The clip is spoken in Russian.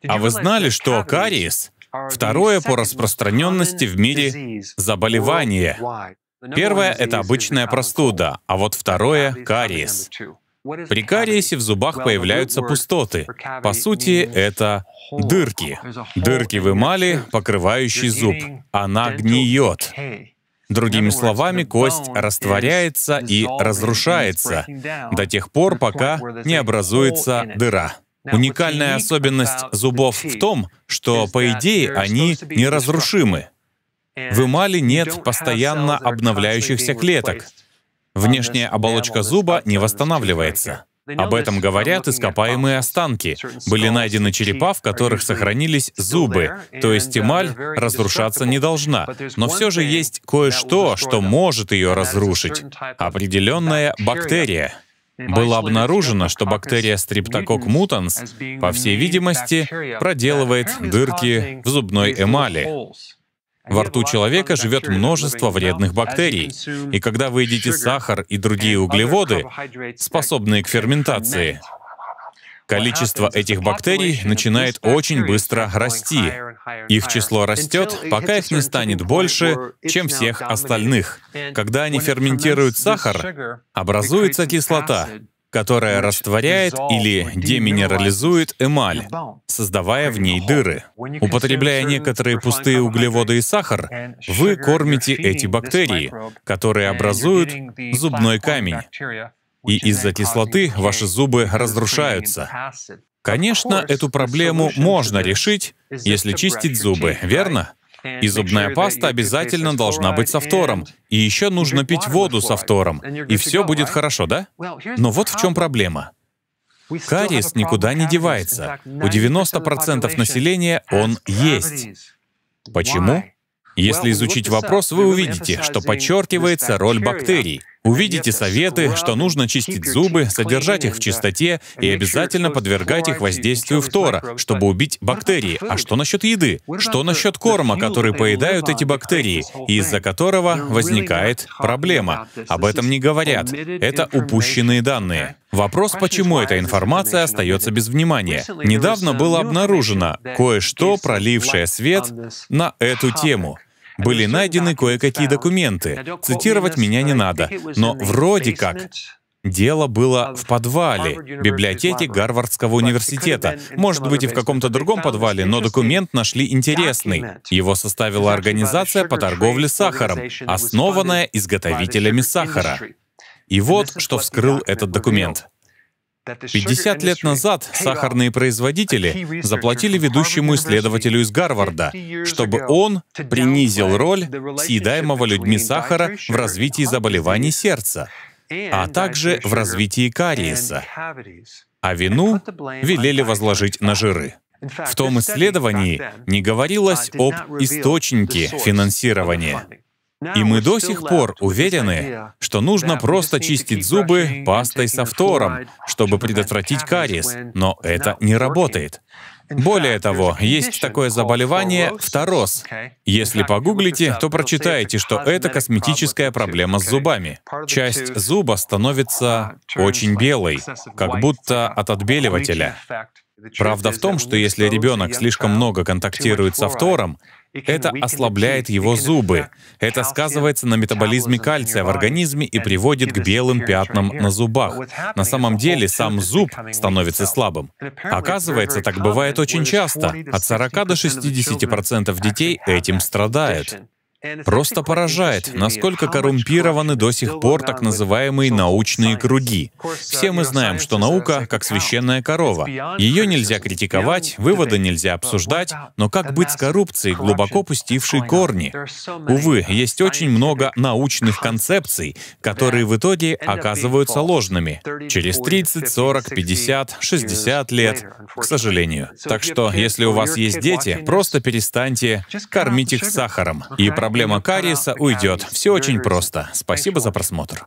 А вы знали, что кариес — второе по распространенности в мире заболевание? Первое — это обычная простуда, а вот второе — кариес. При кариесе в зубах появляются пустоты. По сути, это дырки. Дырки в эмали, покрывающей зуб. Она гниет. Другими словами, кость растворяется и разрушается до тех пор, пока не образуется дыра. Уникальная особенность зубов в том, что, по идее, они неразрушимы. В эмали нет постоянно обновляющихся клеток. Внешняя оболочка зуба не восстанавливается. Об этом говорят ископаемые останки. Были найдены черепа, в которых сохранились зубы, то есть эмаль разрушаться не должна. Но все же есть кое-что, что может ее разрушить. Определенная бактерия. Было обнаружено, что бактерия Streptococcus mutans, по всей видимости, проделывает дырки в зубной эмали. Во рту человека живет множество вредных бактерий, и когда вы едите сахар и другие углеводы, способные к ферментации, количество этих бактерий начинает очень быстро расти. Их число растет, пока их не станет больше, чем всех остальных. Когда они ферментируют сахар, образуется кислота, которая растворяет или деминерализует эмаль, создавая в ней дыры. Употребляя некоторые пустые углеводы и сахар, вы кормите эти бактерии, которые образуют зубной камень. И из-за кислоты ваши зубы разрушаются. Конечно, эту проблему можно решить, если чистить зубы, верно? И зубная паста обязательно должна быть со фтором. И еще нужно пить воду со фтором. И все будет хорошо, да? Но вот в чем проблема. Кариес никуда не девается. У 90% населения он есть. Почему? Если изучить вопрос, вы увидите, что подчеркивается роль бактерий. Увидите советы, что нужно чистить зубы, содержать их в чистоте и обязательно подвергать их воздействию фтора, чтобы убить бактерии. А что насчет еды? Что насчет корма, который поедают эти бактерии, и из-за которого возникает проблема? Об этом не говорят. Это упущенные данные. Вопрос, почему эта информация остается без внимания. Недавно было обнаружено кое-что, пролившее свет на эту тему. Были найдены кое-какие документы. Цитировать меня не надо. Но вроде как дело было в подвале библиотеки Гарвардского университета. Может быть, и в каком-то другом подвале, но документ нашли интересный. Его составила организация по торговле сахаром, основанная изготовителями сахара. И вот что вскрыл этот документ. 50 лет назад сахарные производители заплатили ведущему исследователю из Гарварда, чтобы он принизил роль съедаемого людьми сахара в развитии заболеваний сердца, а также в развитии кариеса. А вину велели возложить на жиры. В том исследовании не говорилось об источнике финансирования. И мы до сих пор уверены, что нужно просто чистить зубы пастой со фтором, чтобы предотвратить кариес, но это не работает. Более того, есть такое заболевание — фтороз. Если погуглите, то прочитаете, что это косметическая проблема с зубами. Часть зуба становится очень белой, как будто от отбеливателя. Правда в том, что если ребенок слишком много контактирует со фтором, это ослабляет его зубы. Это сказывается на метаболизме кальция в организме и приводит к белым пятнам на зубах. На самом деле сам зуб становится слабым. Оказывается, так бывает очень часто. От 40 до 60% детей этим страдают. Просто поражает, насколько коррумпированы до сих пор так называемые научные круги. Все мы знаем, что наука как священная корова. Ее нельзя критиковать, выводы нельзя обсуждать, но как быть с коррупцией, глубоко пустившей корни? Увы, есть очень много научных концепций, которые в итоге оказываются ложными. Через 30, 40, 50, 60 лет, к сожалению. Так что, если у вас есть дети, просто перестаньте кормить их сахаром, и проблема кариеса уйдет. Все очень просто. Спасибо за просмотр.